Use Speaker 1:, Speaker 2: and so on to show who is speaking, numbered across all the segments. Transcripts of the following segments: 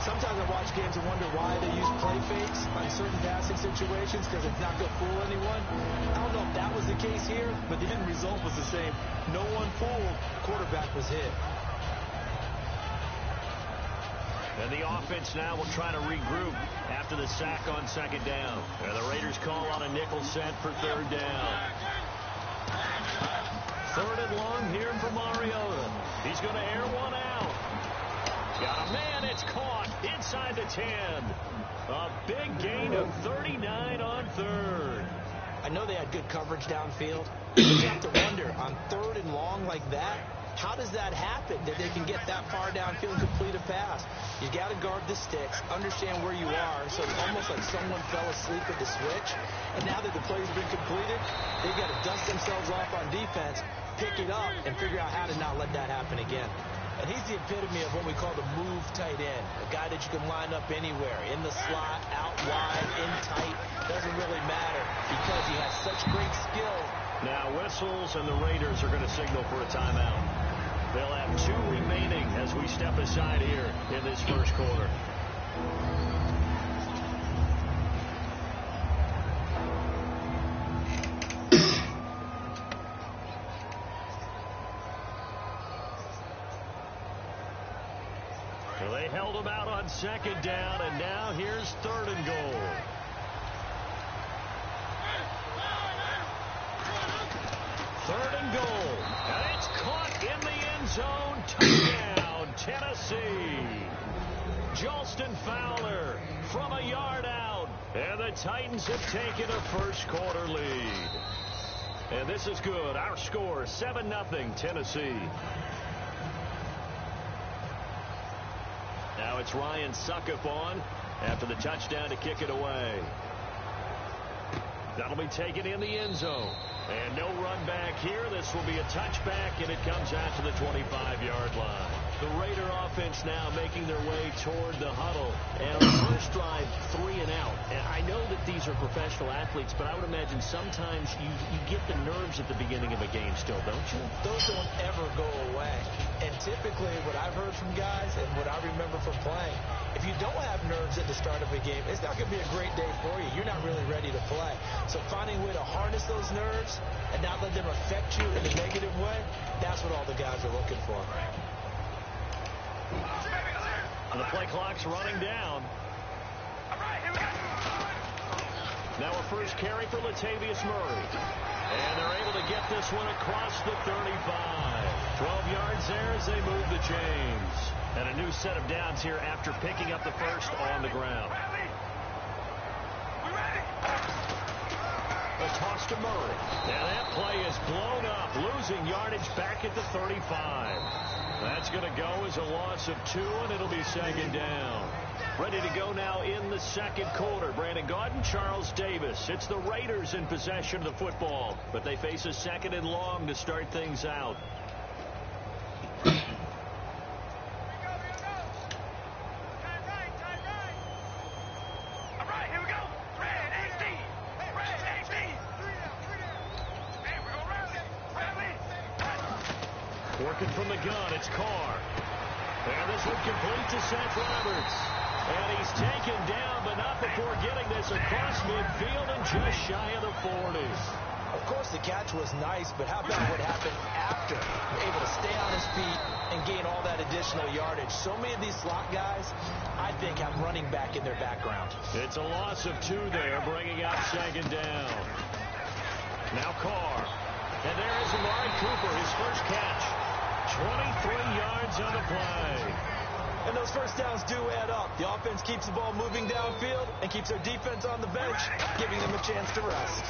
Speaker 1: Sometimes I watch games and wonder why they use play fakes on certain passing situations because it's not going to fool anyone. I don't know if that was the case here, but the end result was the same. No one fooled. Quarterback was hit.
Speaker 2: And the offense now will try to regroup after the sack on second down. And the Raiders call on a nickel set for third down. Third and long here for Mariota. He's going to air one out. Got a man. It's caught inside the 10. A big gain of 39 on third.
Speaker 1: I know they had good coverage downfield. You have to wonder, on third and long like that, how does that happen, that they can get that far downfield and complete a pass? You got to guard the sticks, understand where you are, so it's almost like someone fell asleep at the switch, and now that the play's been completed, they've got to dust themselves off on defense, pick it up, and figure out how to not let that happen again. And he's the epitome of what we call the move tight end, a guy that you can line up anywhere, in the slot, out wide, in tight, doesn't really matter because he has such great skill.
Speaker 2: Now whistles, and the Raiders are going to signal for a timeout. They'll have 2 remaining as we step aside here in this first quarter. Well, they held him out on second down, and now here's third and goal. Third and goal. And it's caught in the end zone. Touchdown, Tennessee. Jolston Fowler from a yard out. And the Titans have taken a first quarter lead. And this is good. Our score, 7-0 Tennessee. Now it's Ryan Suckup on after the touchdown to kick it away. That'll be taken in the end zone. And no run back here. This will be a touchback, and it comes out to the 25-yard line. The Raider offense now making their way toward the huddle. And on the first drive, 3 and out. And I know that these are professional athletes, but I would imagine sometimes you get the nerves at the beginning of a game still, don't you?
Speaker 1: Those don't ever go away. And typically what I've heard from guys and what I remember from playing, if you don't have nerves at the start of a game, it's not going to be a great day for you. You're not really ready to play. So finding a way to harness those nerves and not let them affect you in a negative way, that's what all the guys are looking for.
Speaker 2: The play clock's running down. Now a first carry for Latavius Murray. And they're able to get this one across the 35. 12 yards there as they move the chains. And a new set of downs here after picking up the first on the ground. A toss to Murray. And that play is blown up, losing yardage back at the 35. That's going to go as a loss of 2, and it'll be second down. Ready to go now in the second quarter. Brandon Gaudin, Charles Davis. It's the Raiders in possession of the football, but they face a second and long to start things out. Working from the gun, it's Carr. And this one complete to Seth Roberts. And he's taken down, but not before getting this across midfield and just shy of the 40.
Speaker 1: Of course, the catch was nice, but how about what happened after? Able to stay on his feet and gain all that additional yardage. So many of these slot guys, I think, have running back in their background.
Speaker 2: It's a loss of 2 there, bringing up second down. Now Carr. And there is Amari Cooper, his first catch. 23 yards on the play.
Speaker 1: And those first downs do add up. The offense keeps the ball moving downfield and keeps their defense on the bench, giving them a chance to rest.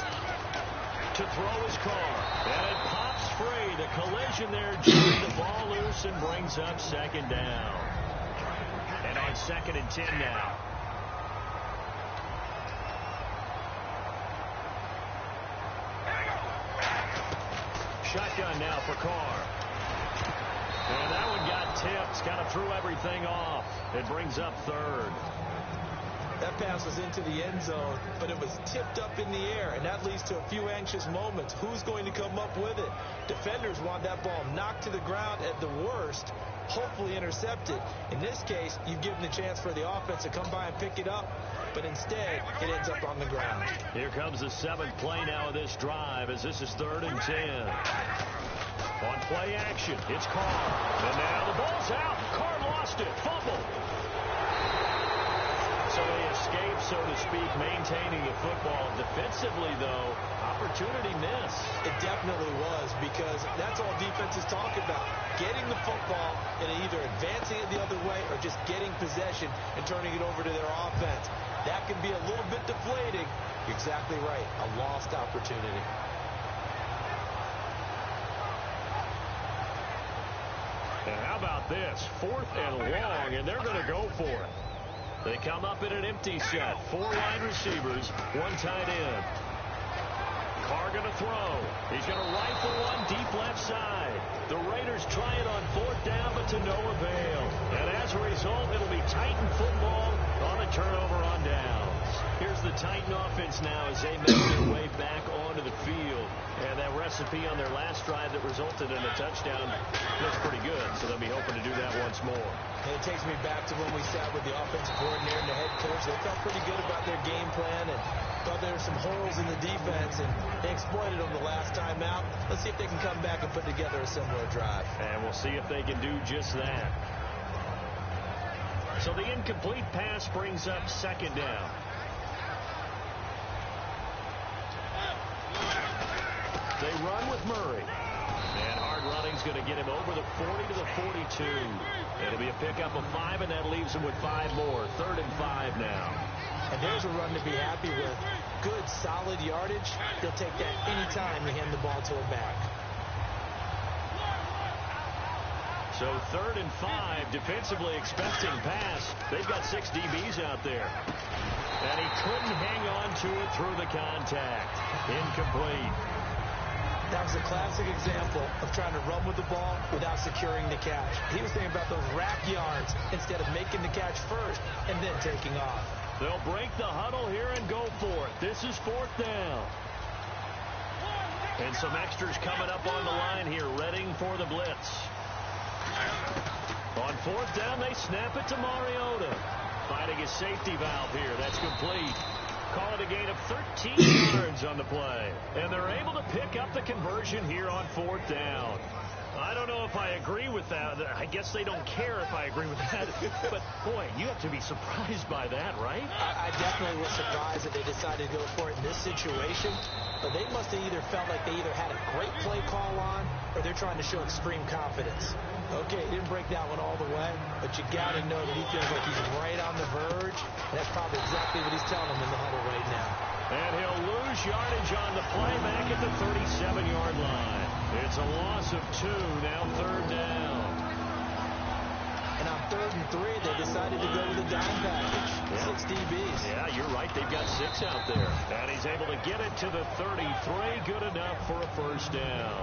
Speaker 2: To throw his Carr. And it pops free. The collision there jams the ball loose and brings up second down. And on 2nd and 10 now. Shotgun now for Carr. And that one got tipped. Kind of threw everything off. It brings up third.
Speaker 1: That pass was into the end zone, but it was tipped up in the air, and that leads to a few anxious moments. Who's going to come up with it? Defenders want that ball knocked to the ground at the worst, hopefully intercepted. In this case, you've given the chance for the offense to come by and pick it up, but instead, it ends up on the ground.
Speaker 2: Here comes the seventh play now of this drive, as this is 3rd and 10. On play action, it's Carr. And now the ball's out. Carr lost it. Fumble. So they escape, so to speak, maintaining the football. Defensively, though, opportunity missed.
Speaker 1: It definitely was, because that's all defenses talk about. Getting the football and either advancing it the other way or just getting possession and turning it over to their offense. That can be a little bit deflating. You're exactly right. A lost opportunity.
Speaker 2: And how about this? 4th and long, and they're going to go for it. They come up in an empty set. 4 wide receivers, 1 tight end. Carr going to throw. He's going to rifle one deep left side. The Raiders try it on 4th down, but to no avail. And as a result, it'll be Titan football on a turnover on downs. Here's the Titan offense now as they make their way back onto the field. And that recipe on their last drive that resulted in a touchdown looks pretty good, so they'll be hoping to do that once more.
Speaker 1: And it takes me back to when we sat with the offensive coordinator and the head coach. They felt pretty good about their game plan and thought there were some holes in the defense, and they exploited them the last time out. Let's see if they can come back and put together a similar drive.
Speaker 2: And we'll see if they can do just that. So the incomplete pass brings up 2nd down. They run with Murray. And hard running's going to get him over the 40 to the 42. It'll be a pickup of 5, and that leaves him with 5 more. 3rd and 5 now.
Speaker 1: And there's a run to be happy with. Good, solid yardage. They'll take that anytime you hand the ball to a back.
Speaker 2: So 3rd and 5, defensively expecting pass. They've got 6 DBs out there. And he couldn't hang on to it through the contact. Incomplete.
Speaker 1: That was a classic example of trying to run with the ball without securing the catch. He was thinking about those rack yards instead of making the catch first and then taking off.
Speaker 2: They'll break the huddle here and go for it. This is 4th down. And some extras coming up on the line here, readying for the blitz. On 4th down, they snap it to Mariota. Finding his safety valve here. That's complete. Call it a gain of 13 yards on the play. And they're able to pick up the conversion here on 4th down. I don't know if I agree with that. I guess they don't care if I agree with that. But, boy, you have to be surprised by that, right?
Speaker 1: I definitely was surprised that they decided to go for it in this situation. But they must have either felt like they either had a great play call on or they're trying to show extreme confidence. Okay, he didn't break that one all the way, but you got to know that he feels like he's right on the verge. And that's probably exactly what he's telling them in the huddle right now.
Speaker 2: And he'll lose yardage on the play back at the 37-yard line. It's a loss of 2, now 3rd down.
Speaker 1: And on 3rd and 3, they decided to go with a dime package. 6 DBs.
Speaker 2: Yeah, you're right. They've got 6 out there. And he's able to get it to the 33. Good enough for a 1st down.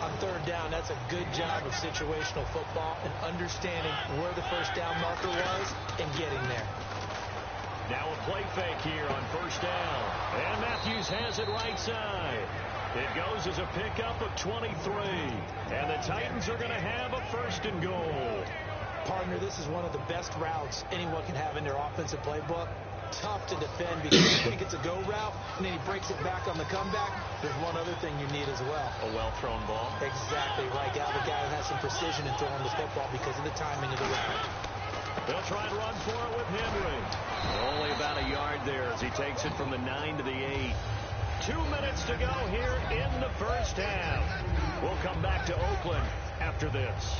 Speaker 1: On 3rd down, that's a good job of situational football and understanding where the 1st down marker was and getting there.
Speaker 2: Now a play fake here on 1st down. And Matthews has it right side. It goes as a pickup of 23. And the Titans are going to have a 1st and goal.
Speaker 1: Partner, this is one of the best routes anyone can have in their offensive playbook. Tough to defend because you think it's a go route, and then he breaks it back on the comeback. There's one other thing you need as well.
Speaker 2: A well-thrown ball.
Speaker 1: Exactly right. Got the guy who has some precision in throwing the football because of the timing of the route.
Speaker 2: They'll try and run for it with Henry. Only about a yard there as he takes it from the 9 to the 8. 2 minutes to go here in the 1st half. We'll come back to Oakland after this.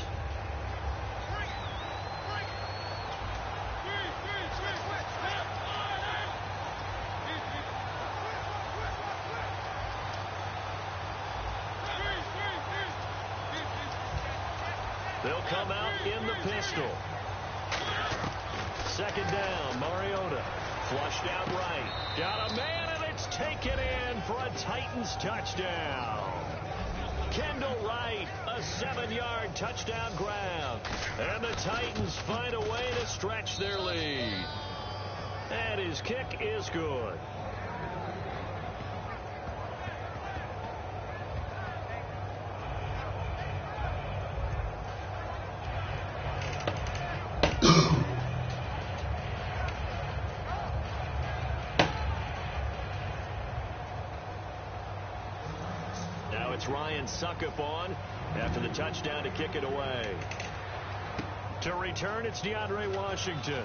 Speaker 2: They'll come out in the pistol. 2nd down, Mariota. Flushed out right. Got a man, and it's taken in for a Titans touchdown. Kendall Wright, a 7-yard touchdown grab. And the Titans find a way to stretch their lead. And his kick is good. Now it's Ryan Suckup on after the touchdown to kick it away. To return, it's DeAndre Washington.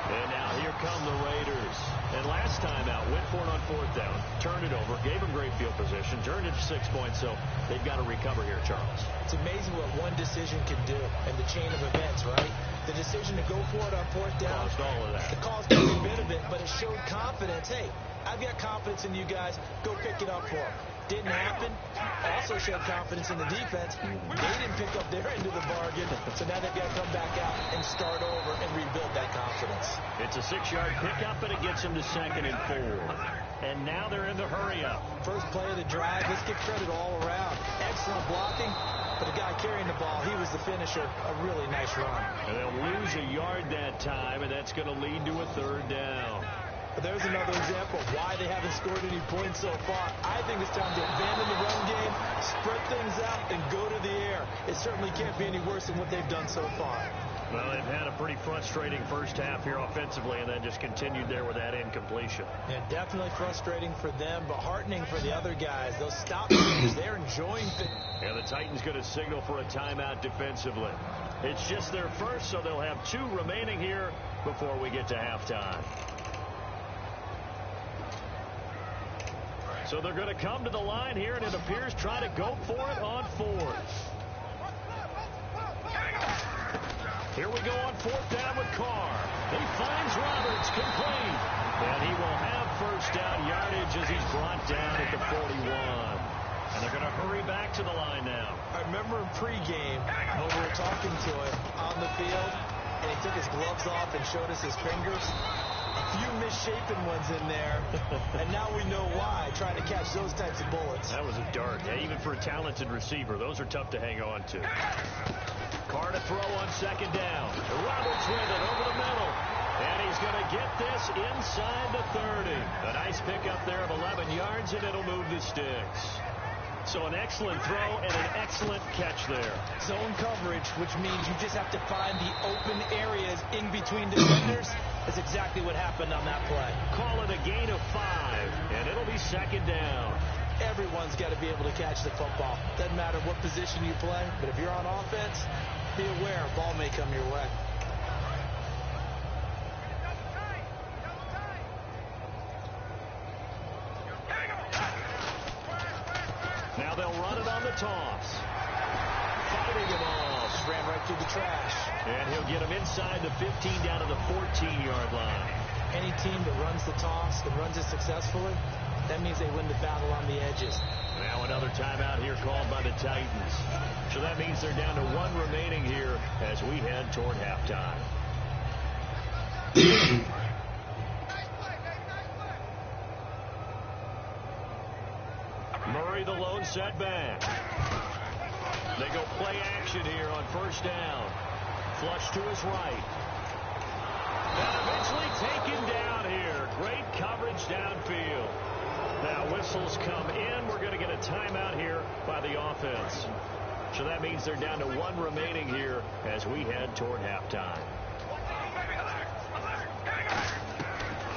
Speaker 2: And now here come the Raiders. And last time out, went for it on 4th down, turned it over, gave them great field position, turned it to 6 points, so they've got to recover here, Charles.
Speaker 1: It's amazing what one decision can do in the chain of events, right? The decision to go for it on 4th down.
Speaker 2: Caused all of that.
Speaker 1: It caused every bit of it, but it showed confidence. Hey, I've got confidence in you guys. Go pick it up for them. Didn't happen. Also showed confidence in the defense. They didn't pick up their end of the bargain, so now they've got to come back out and start over and rebuild that confidence.
Speaker 2: It's a 6-yard pickup, and it gets them to 2nd and 4. And now they're in the hurry-up.
Speaker 1: First play of the drive. Let's give credit all around. Excellent blocking, but the guy carrying the ball, he was the finisher. A really nice run.
Speaker 2: And they'll lose a yard that time, and that's going to lead to a 3rd down.
Speaker 1: But there's another example of why they haven't scored any points so far. I think it's time to abandon the run game, spread things out, and go to the air. It certainly can't be any worse than what they've done so far.
Speaker 2: Well, they've had a pretty frustrating first half here offensively, and then just continued there with that incompletion.
Speaker 1: And definitely frustrating for them, but heartening for the other guys. Those stop games, they're enjoying things.
Speaker 2: And the Titans going to signal for a timeout defensively. It's just their first, so they'll have 2 remaining here before we get to halftime. So they're going to come to the line here, and it appears try to go for it on 4th. Here we go on 4th down with Carr. He finds Roberts, complete. And he will have first down yardage as he's brought down at the 41. And they're going to hurry back to the line now.
Speaker 1: I remember in pregame when we were talking to him on the field, and he took his gloves off and showed us his fingers. A few misshapen ones in there, and now we know why, trying to catch those types of bullets.
Speaker 2: That was a dart. Yeah, even for a talented receiver, those are tough to hang on to. Carr to throw on 2nd down. Roberts with it over the middle. And he's going to get this inside the 30. A nice pickup there of 11 yards, and it'll move the sticks. So an excellent throw and an excellent catch there.
Speaker 1: Zone coverage, which means you just have to find the open areas in between defenders. That's exactly what happened on that play.
Speaker 2: Call it a gain of 5, and it'll be 2nd down.
Speaker 1: Everyone's got to be able to catch the football. Doesn't matter what position you play, but if you're on offense, be aware a ball may come your way.
Speaker 2: Now they'll run it on the toss. Fighting him off.
Speaker 1: Just ran right through the trash.
Speaker 2: And he'll get him inside the 15 down to the 14-yard line.
Speaker 1: Any team that runs the toss and runs it successfully, that means they win the battle on the edges.
Speaker 2: Now another timeout here called by the Titans. So that means they're down to 1 remaining here as we head toward halftime. Murray the lone setback. They go play action here on 1st down. Flush to his right. And eventually taken down here. Great coverage downfield. Now whistles come in. We're going to get a timeout here by the offense. So that means they're down to 1 remaining here as we head toward halftime.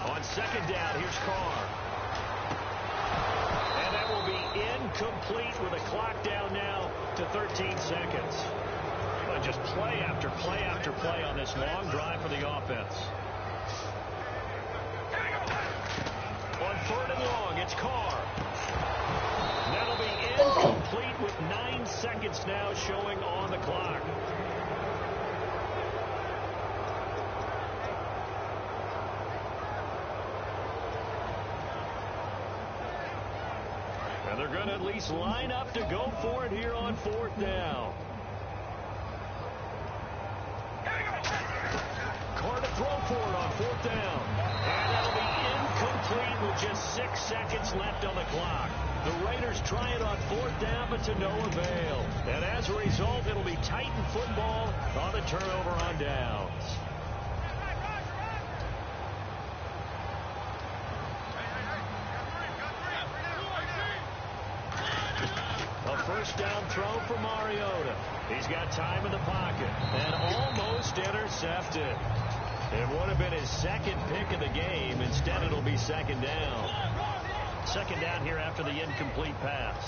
Speaker 2: On 2nd down, here's Carr. And that will be incomplete with a clock down now to 13 seconds. But just play after play after play on this long drive for the offense. On 3rd and long, it's Carr. That'll be incomplete with 9 seconds now showing on the clock. And they're going to at least line up to go for it here on 4th down. Carr to throw for it on 4th down. And that'll be incomplete with just 6 seconds left on the clock. The Raiders try it on 4th down, but to no avail. And as a result, it'll be Titan football on the turnover on downs. touchdown throw for Mariota. He's got time in the pocket and almost intercepted. It would have been his second pick of the game. Instead, it'll be second down. Second down here after the incomplete pass.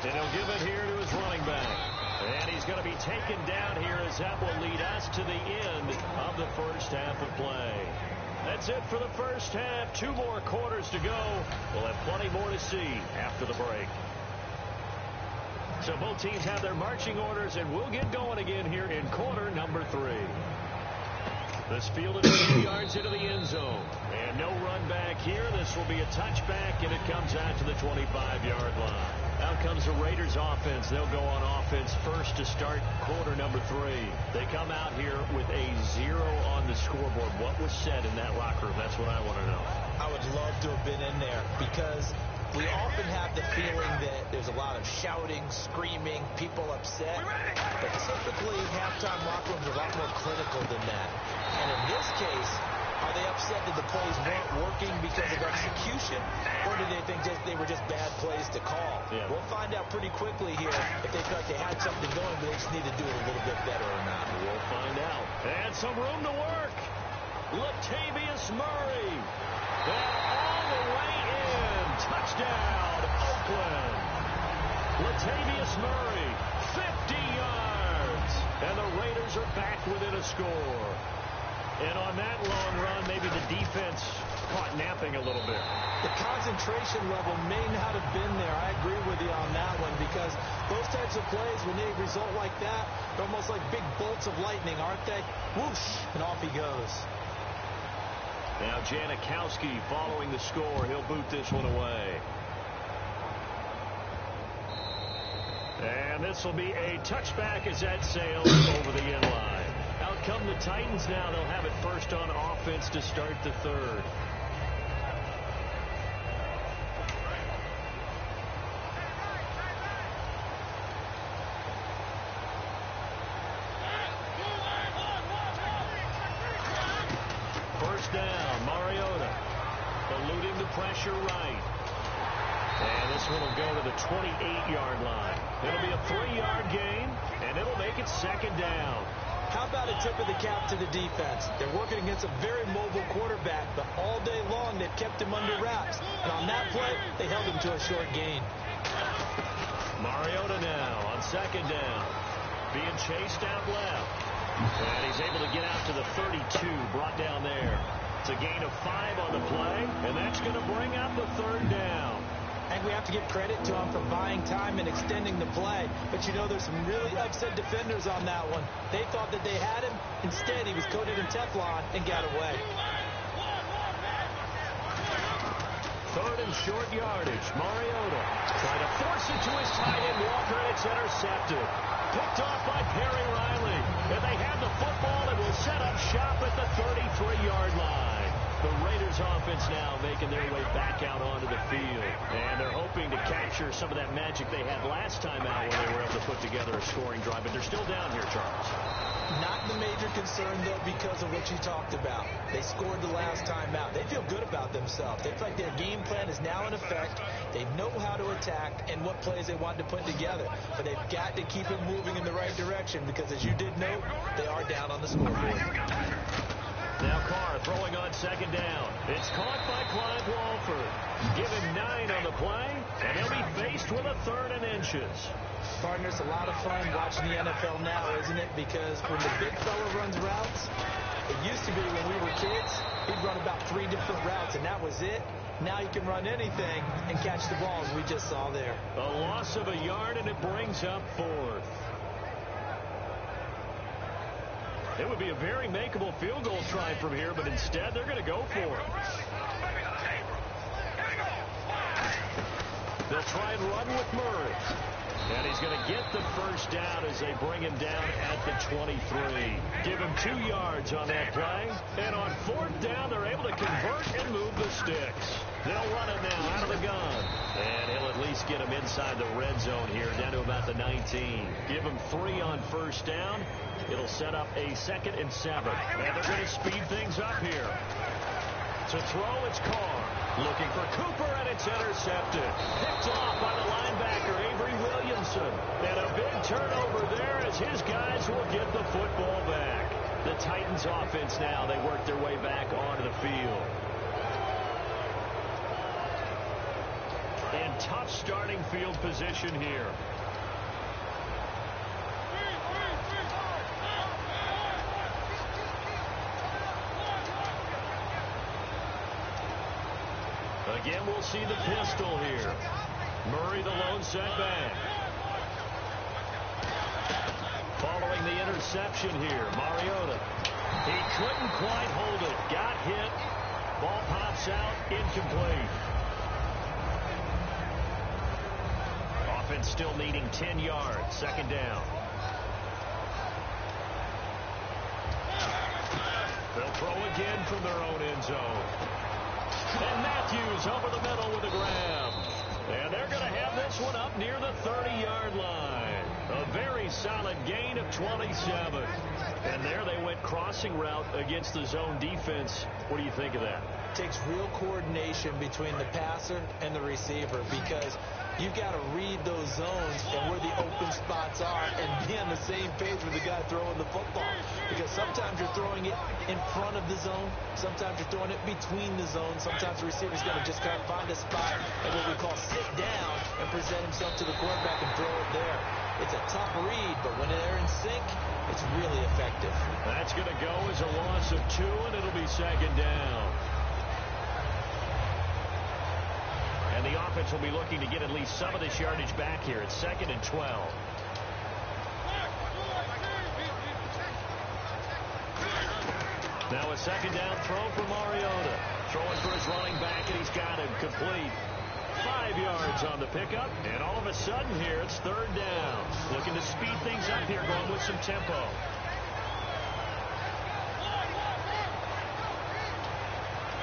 Speaker 2: And he'll give it here to his running back. And he's going to be taken down here as that will lead us to the end of the first half of play. That's it for the first half. 2 more quarters to go. We'll have plenty more to see after the break. So both teams have their marching orders, and we'll get going again here in quarter number 3. This fielded 2 yards into the end zone. And no run back here. This will be a touchback, and it comes out to the 25-yard line. Out comes the Raiders offense. They'll go on offense first to start quarter number 3. They come out here with a 0 on the scoreboard. What was said in that locker room? That's what I want to know.
Speaker 1: I would love to have been in there because we often have the feeling that there's a lot of shouting, screaming, people upset. But typically, halftime locker rooms are a lot more clinical than that. And in this case, are they upset that the plays weren't working because of execution, or do they think they were just bad plays to call?
Speaker 2: Yeah.
Speaker 1: We'll find out pretty quickly here if they feel like they had something going, but they just need to do it a little bit better or not.
Speaker 2: We'll find out. And some room to work. Latavius Murray. And all the way in. Touchdown, Oakland. Latavius Murray, 50 yards. And the Raiders are back within a score. And on that long run, maybe the defense caught napping a little bit.
Speaker 1: The concentration level may not have been there. I agree with you on that one because those types of plays, when they result like that, they're almost like big bolts of lightning, aren't they? Whoosh, and off he goes.
Speaker 2: Now Janikowski following the score. He'll boot this one away. And this will be a touchback as that sails over the end line. Out come the Titans now. They'll have it first on offense to start the third. First down, Mariota. Eluding the pressure right. And this one will go to the 28-yard line. It'll be a 3-yard gain, and it'll make it second down.
Speaker 1: How about a tip of the cap to the defense? They're working against a very mobile quarterback, but all day long they've kept him under wraps. And on that play, they held him to a short gain.
Speaker 2: Mariota now on second down. Being chased out left. And he's able to get out to the 32, brought down there. It's a gain of 5 on the play, and that's going to bring up the third down.
Speaker 1: I think we have to give credit to him for buying time and extending the play. But, you know, there's some really upset defenders on that one. They thought that they had him. Instead, he was coated in Teflon and got away.
Speaker 2: Third and short yardage. Mariota trying to force it to his tight end, Walker, and it's intercepted. Picked off by Perry Riley. And they have the football and will set up shop at the 33-yard line. The Raiders offense now making their way back out onto the field. And they're hoping to capture some of that magic they had last time out when they were able to put together a scoring drive. But they're still down here, Charles.
Speaker 1: Not the major concern, though, because of what you talked about. They scored the last time out. They feel good about themselves. They feel like their game plan is now in effect. They know how to attack and what plays they want to put together. But they've got to keep it moving in the right direction because, as you did note, they are down on the scoreboard.
Speaker 2: Now Carr throwing on second down. It's caught by Clive Walford. Give him 9 on the play, and he'll be faced with a 3rd and inches.
Speaker 1: Partner, it's a lot of fun watching the NFL now, isn't it? Because when the big fella runs routes, it used to be when we were kids, he'd run about 3 different routes, and that was it. Now you can run anything and catch the ball, as we just saw there.
Speaker 2: A loss of a yard, and it brings up 4th. It would be a very makeable field goal try from here, but instead they're going to go for it. They'll try and run with Murray. And he's going to get the first down as they bring him down at the 23. Give him 2 yards on that play. And on 4th down, they're able to convert and move the sticks. They'll run it now out of the gun. And he'll at least get him inside the red zone here, down to about the 19. Give him 3 on first down. It'll set up a 2nd and 7. And they're going to speed things up here. To throw, it's Carr. Looking for Cooper, and it's intercepted. Picked off by the linebacker, Avery Williamson. And a big turnover there as his guys will get the football back. The Titans offense now, they work their way back onto the field. And tough starting field position here. Again, we'll see the pistol here. Murray, the lone setback. Following the interception here, Mariota. He couldn't quite hold it. Got hit. Ball pops out, incomplete. Offense still needing 10 yards. Second down. They'll throw again from their own end zone. And Matthews over the middle with a grab. And they're going to have this one up near the 30-yard line. A very solid gain of 27. And there they went crossing route against the zone defense. What do you think of that?
Speaker 1: It takes real coordination between the passer and the receiver because you've got to read those zones and where the open spots are and be on the same page with the guy throwing the football. Because sometimes you're throwing it in front of the zone. Sometimes you're throwing it between the zones. Sometimes the receiver's going to just kind of find a spot and what we call sit down and present himself to the quarterback and throw it there. It's a tough read, but when they're in sync, it's really effective.
Speaker 2: That's going to go as a loss of 2, and it'll be second down. And the offense will be looking to get at least some of this yardage back here. It's 2nd and 12. Now a second down throw for Mariota. Throwing for his running back, and he's got him complete. 5 yards on the pickup, and all of a sudden here it's third down. Looking to speed things up here, going with some tempo.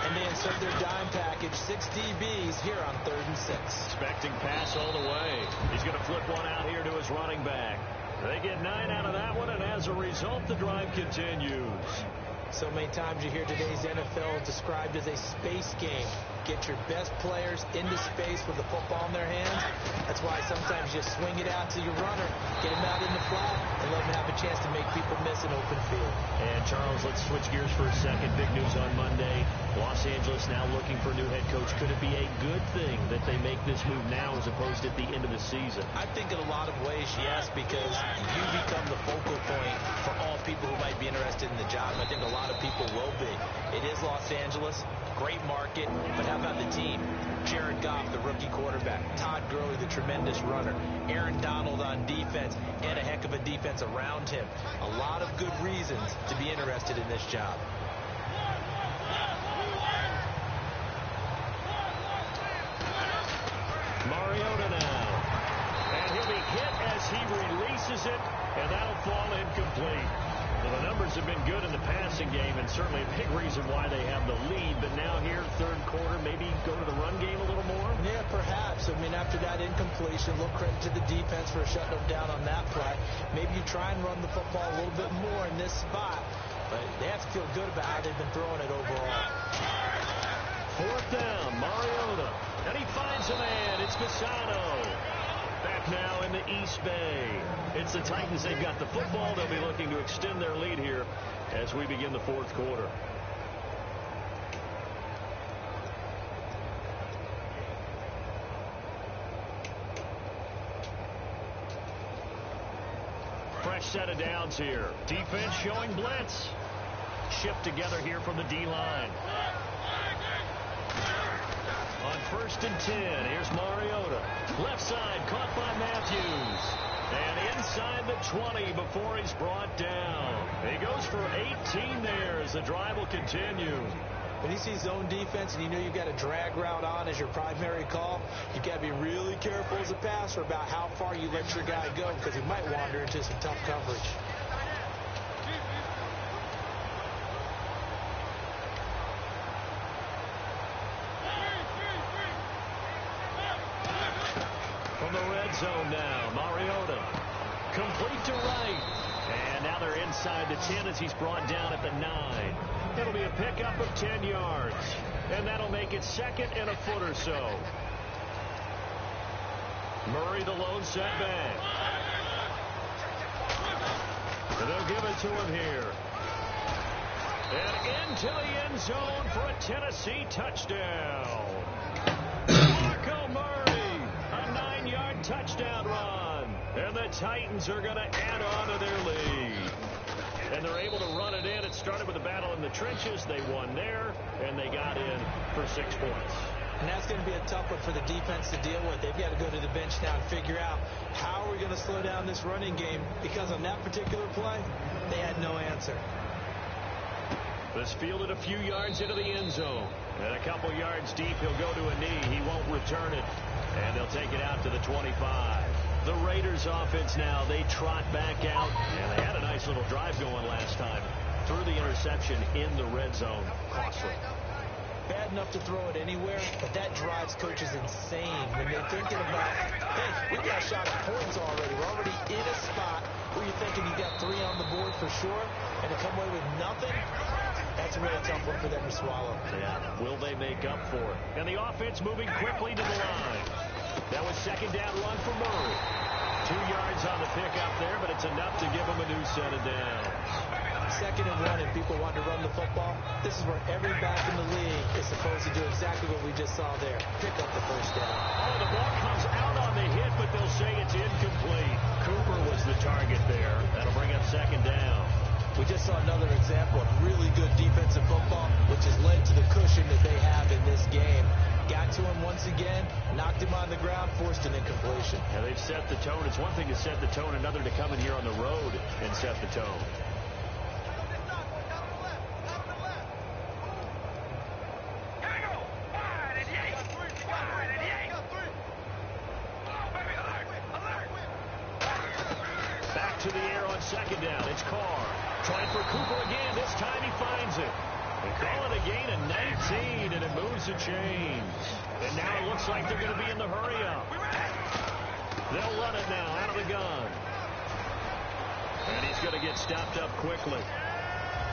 Speaker 1: And they insert their dime package, 6 DBs here on 3rd and 6.
Speaker 2: Expecting pass all the way. He's going to flip one out here to his running back. They get 9 out of that one, and as a result, the drive continues.
Speaker 1: So many times you hear today's NFL described as a space game. Get your best players into space with the football in their hands. That's why sometimes you swing it out to your runner, get him out in the flat, and let him have a chance to make people miss an open field.
Speaker 2: And, Charles, let's switch gears for a second. Big news on Monday. Los Angeles now looking for a new head coach. Could it be a good thing that they make this move now as opposed to at the end of the season?
Speaker 1: I think in a lot of ways, yes, because you become the focal point for all people who might be interested in the job. I think a lot of people will be. It is Los Angeles, great market, but how about the team? Jared Goff, the rookie quarterback, Todd Gurley, the tremendous runner, Aaron Donald on defense, and a heck of a defense around him. A lot of good reasons to be interested in this job.
Speaker 2: Mariota now. And he'll be hit as he releases it, and that'll fall incomplete. Well, the numbers have been good in the passing game, and certainly a big reason why they have the lead. But now here, third quarter, maybe go to the run game a little more?
Speaker 1: Yeah, perhaps. I mean, after that incompletion, a little credit to the defense for shutting them down on that play. Maybe you try and run the football a little bit more in this spot. But they have to feel good about how they've been throwing it overall.
Speaker 2: Fourth down, Mariota. And he finds a man. It's Fasano. Back now in the East Bay. It's the Titans. They've got the football. They'll be looking to extend their lead here as we begin the fourth quarter. Fresh set of downs here. Defense showing blitz. Shift together here from the D-line. On 1st and 10, here's Mariota. Left side, caught by Matthews. And inside the 20 before he's brought down. He goes for 18 there as the drive will continue.
Speaker 1: When you see zone defense and you know you've got a drag route on as your primary call, you've got to be really careful as a passer about how far you let your guy go because he might wander into some tough coverage.
Speaker 2: From the red zone now, Mariota. Complete to right. And now they're inside the 10 as he's brought down at the 9. It'll be a pickup of 10 yards. And that'll make it second and a foot or so. Murray, the lone setback. And they'll give it to him here. And into the end zone for a Tennessee touchdown. Marco Murray, a 9-yard touchdown run. And the Titans are going to add on to their lead. And they're able to run it in. It started with a battle in the trenches. They won there, and they got in for 6 points.
Speaker 1: And that's going to be a tough one for the defense to deal with. They've got to go to the bench now and figure out how are we going to slow down this running game, because on that particular play, they had no answer.
Speaker 2: This fielded a few yards into the end zone. And a couple yards deep, he'll go to a knee. He won't return it. And they'll take it out to the 25. The Raiders offense now, they trot back out. And they had a nice little drive going last time. Threw the interception in the red zone. Costly.
Speaker 1: Bad enough to throw it anywhere, but that drives coaches insane when they're thinking about, hey, we've got a shot at points already. We're already in a spot where you're thinking you've got 3 on the board for sure, and to come away with nothing, that's a really tough one for them to swallow.
Speaker 2: Yeah, will they make up for it? And the offense moving quickly to the line. That was second down run for Murray. 2 yards on the pickup there, but it's enough to give him a new set of downs.
Speaker 1: 2nd and 1 and people want to run the football. This is where every back in the league is supposed to do exactly what we just saw there. Pick up the first down.
Speaker 2: Oh, the ball comes out on the hit, but they'll say it's incomplete. Cooper was the target there. That'll bring up 2nd down.
Speaker 1: We just saw another example of really good defensive football, which has led to the cushion that they have in this game. Got to him once again, knocked him on the ground, forced an incompletion.
Speaker 2: Yeah, they've set the tone. It's one thing to set the tone, another to come in here on the road and set the tone. To the air on 2nd down. It's Carr. Trying for Cooper again. This time he finds it. They call it a gain of 19, and it moves the chains. And now it looks like they're going to be in the hurry-up. They'll run it now out of the gun. And he's going to get stopped up quickly.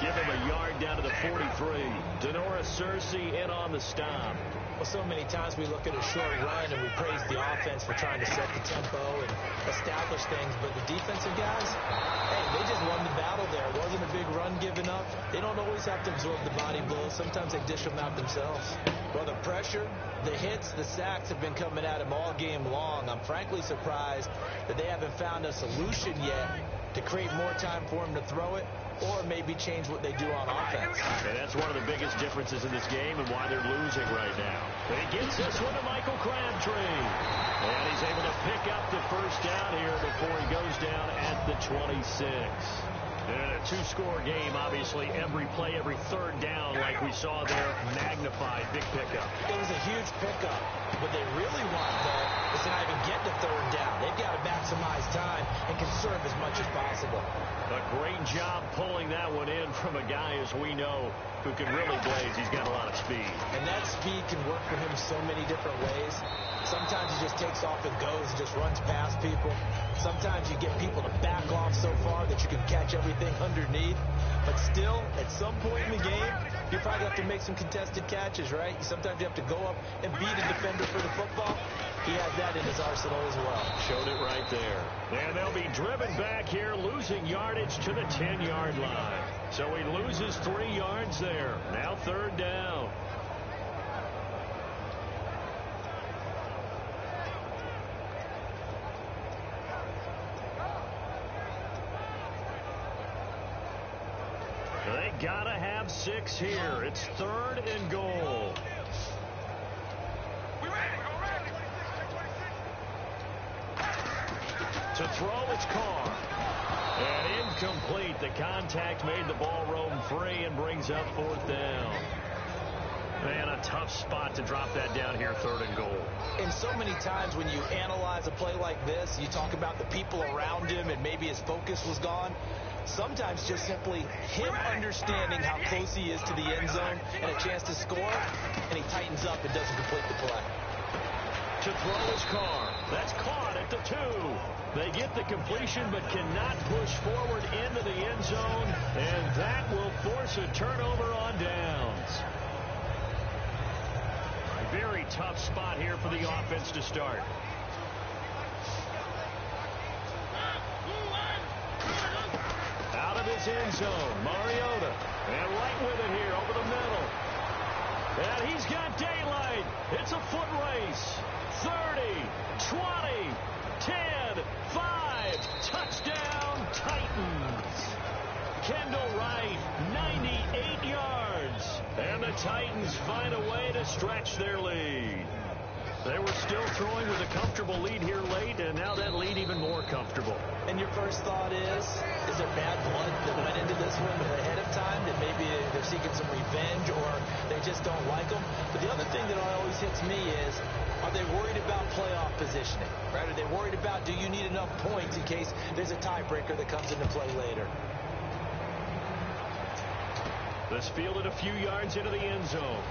Speaker 2: Give him a yard down to the 43. Denora Cersei in on the stop.
Speaker 1: Well, so many times we look at a short run and we praise the offense for trying to set the tempo and establish things, but the defensive guys, hey, they just won the battle there. It wasn't a big run given up. They don't always have to absorb the body blows. Sometimes they dish them out themselves. Well, the pressure, the hits, the sacks have been coming at them all game long. I'm frankly surprised that they haven't found a solution yet to create more time for him to throw it, or maybe change what they do on offense.
Speaker 2: And that's one of the biggest differences in this game and why they're losing right now. But he gets this one to Michael Crabtree. And he's able to pick up the first down here before he goes down at the 26. And a 2-score game, obviously, every play, every 3rd down, like we saw there, magnified, big pickup.
Speaker 1: It was a huge pickup. What they really want, though, is to not even get to 3rd down. They've got to maximize time and conserve as much as possible.
Speaker 2: A great job pulling that one in from a guy, as we know, who can really blaze. He's got a lot of speed.
Speaker 1: And that speed can work for him so many different ways. Sometimes he just takes off and goes and just runs past people. Sometimes you get people to back off so far that you can catch everything underneath. But still, at some point in the game, you probably have to make some contested catches, right? Sometimes you have to go up and beat a defender for the football. He has that in his arsenal as well.
Speaker 2: Showed it right there. And they'll be driven back here, losing yardage to the 10-yard line. So he loses 3 yards there. Now 3rd down. They gotta have 6 here. It's 3rd and goal. To throw, it's Carr. And incomplete. The contact made the ball roam free and brings up 4th down. Man, a tough spot to drop that down here, 3rd and goal.
Speaker 1: And so many times when you analyze a play like this, you talk about the people around him and maybe his focus was gone. Sometimes just simply him understanding how close he is to the end zone and a chance to score, and he tightens up and doesn't complete the play.
Speaker 2: To throw his Carr. That's caught at the 2. They get the completion but cannot push forward into the end zone, and that will force a turnover on downs. very tough spot here for the offense to start. Out of his end zone, Mariota. And right with it here over the middle. And he's got daylight. It's a foot race. 30, 20, 10, 5. Touchdown, Titans. Kendall Wright, 98 yards. And the Titans find a way to stretch their lead. They were still throwing with a comfortable lead here late, and now that lead even more comfortable.
Speaker 1: And your first thought is there bad blood that went into this one ahead of time, that maybe they're seeking some revenge or they just don't like them? But the other thing that always hits me is, are they worried about playoff positioning? Right? Are they worried about, do you need enough points in case there's a tiebreaker that comes into play later?
Speaker 2: This fielded a few yards into the end zone.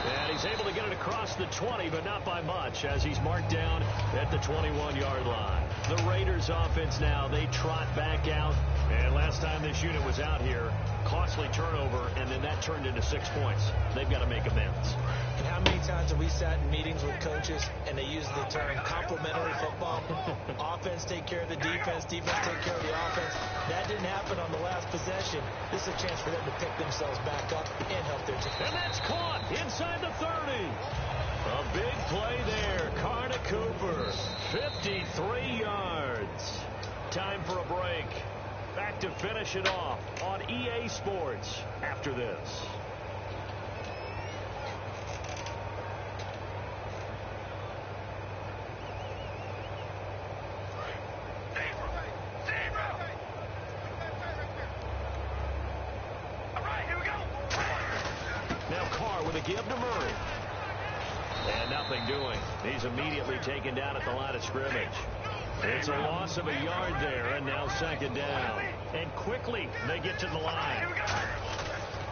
Speaker 2: And he's able to get it across the 20, but not by much, as he's marked down at the 21-yard line. The Raiders offense now, they trot back out. And last time this unit was out here, costly turnover, and then that turned into 6 points. They've got to make amends.
Speaker 1: And how many times have we sat in meetings with coaches and they use the term complementary football? Offense take care of the defense, defense take care of the offense. That didn't happen on the last possession. This is a chance for them to pick themselves back up and help their team.
Speaker 2: And that's caught inside the 30. A big play there. Carter Cooper, 53 yards. Time for a break. Back to finish it off on EA Sports after this. Now Carr with a give to Murray. And nothing doing. He's immediately taken down at the line of scrimmage. It's a loss of a yard there, and now second down. And quickly, they get to the line.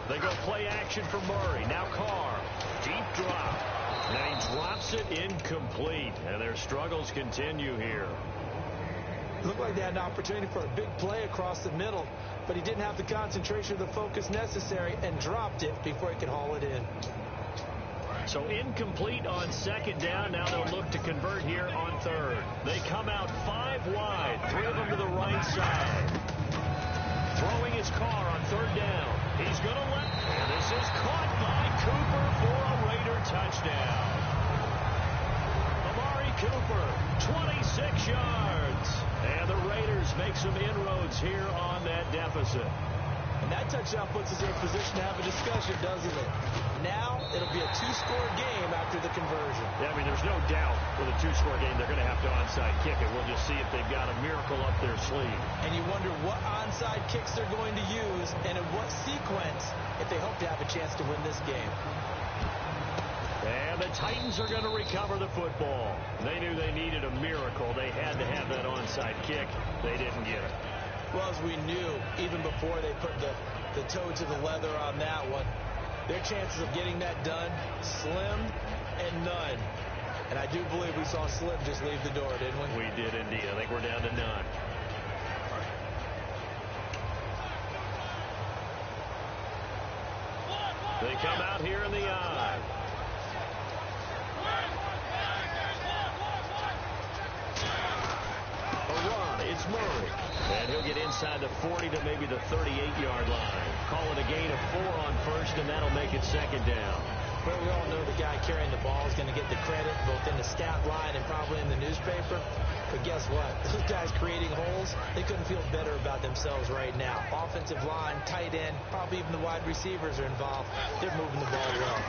Speaker 2: They go play action for Murray. Now Carr. Deep drop. And he drops it incomplete. And their struggles continue here.
Speaker 1: Looked like they had an opportunity for a big play across the middle, but he didn't have the concentration or the focus necessary and dropped it before he could haul it in.
Speaker 2: So incomplete on second down. Now they'll look to convert here on third. They come out 5 wide, 3 of them to the right side. Throwing his Carr on third down. He's going to let, and this is caught by Cooper for a Raider touchdown. Amari Cooper, 26 yards. And the Raiders make some inroads here on that deficit.
Speaker 1: And that touchdown puts us in a position to have a discussion, doesn't it? Now it'll be a 2-score game after the conversion.
Speaker 2: Yeah, I mean, there's no doubt with a 2-score game they're going to have to onside kick it. We'll just see if they've got a miracle up their sleeve.
Speaker 1: And you wonder what onside kicks they're going to use and in what sequence if they hope to have a chance to win this game.
Speaker 2: And the Titans are going to recover the football. They knew they needed a miracle. They had to have that onside kick. They didn't get it.
Speaker 1: Well, as we knew, even before they put the toe to the leather on that one, their chances of getting that done, slim and none. And I do believe we saw Slim just leave the door, didn't we?
Speaker 2: We did indeed. I think we're down to none. They come out here in the eye. A run. It's Murray. And he'll get inside the 40 to maybe the 38-yard line. Call it a gain of 4 on first, and that'll make it second down.
Speaker 1: Well, we all know the guy carrying the ball is going to get the credit, both in the stat line and probably in the newspaper. But guess what? Those guys creating holes, they couldn't feel better about themselves right now. Offensive line, tight end, probably even the wide receivers are involved. They're moving the ball well.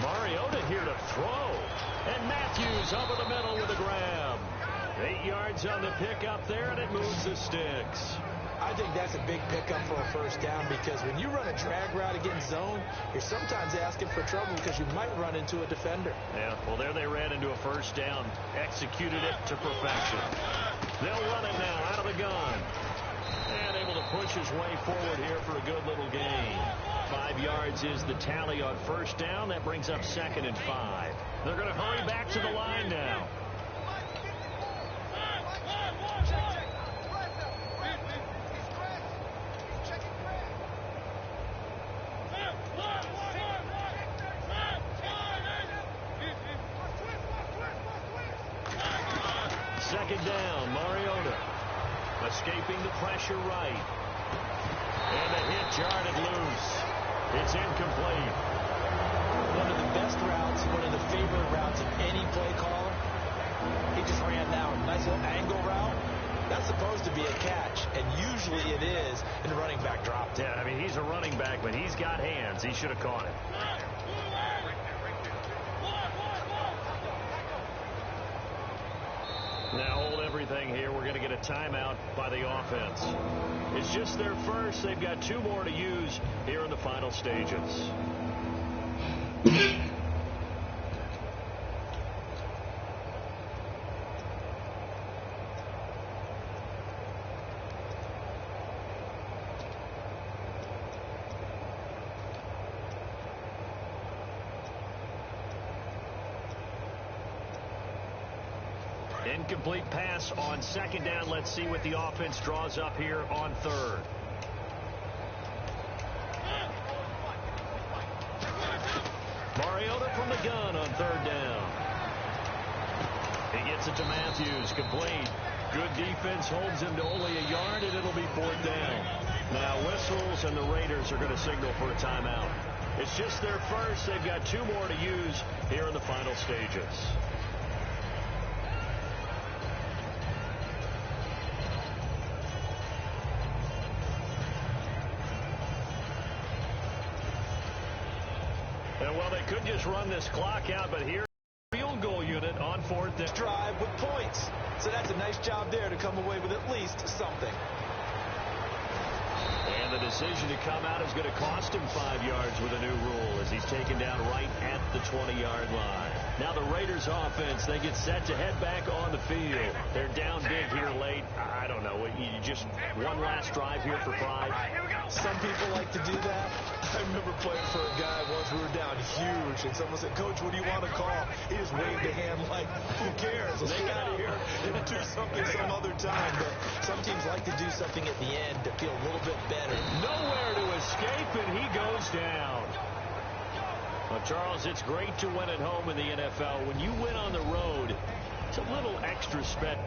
Speaker 2: Mariota here to throw. And Matthews over the middle with a grab. 8 yards on the pickup there, and it moves the sticks.
Speaker 1: I think that's a big pickup for a first down, because when you run a drag route against zone, you're sometimes asking for trouble because you might run into a defender.
Speaker 2: Yeah, well, there they ran into a first down. Executed it to perfection. They'll run it now out of the gun. And able to push his way forward here for a good little gain. 5 yards is the tally on first down. That brings up 2nd and 5. They're going to hurry back to the line now. down. Mariota escaping the pressure right. And the hit jarred it loose. It's incomplete.
Speaker 1: One of the best routes, one of the favorite routes of any play caller. He just ran down a nice little angle route. That's supposed to be a catch, and usually it is, and the running back dropped it.
Speaker 2: Yeah, I mean, he's a running back, but he's got hands. He should have caught it. Now hold everything here. We're going to get a timeout by the offense. It's just their first. They've got 2 more to use here in the final stages. Incomplete pass on second down. Let's see what the offense draws up here on third. Mariota from the gun on third down. He gets it to Matthews. Complete. Good defense holds him to only a yard, and it'll be 4th down. Now whistles, and the Raiders are going to signal for a timeout. It's just their first. They've got 2 more to use here in the final stages. And well, they could just run this clock out, but here, field goal unit on 4th down.
Speaker 1: Drive with points. So that's a nice job there to come away with at least something.
Speaker 2: And the decision to come out is going to cost him 5 yards with a new rule as he's taken down right at the 20-yard line. Now the Raiders offense, they get set to head back on the field. They're down big here late. I don't know. You just one last drive here for 5.
Speaker 1: Some people like to do that. I remember playing for a guy once. We were down huge, and someone said, "Coach, what do you want to call?" He just waved a hand like, "Who cares? Let's get out of here and do something some other time." But some teams like to do something at the end to feel a little bit better.
Speaker 2: Nowhere to escape, and he goes down. Well, Charles, it's great to win at home in the NFL. When you win on the road, it's a little extra special.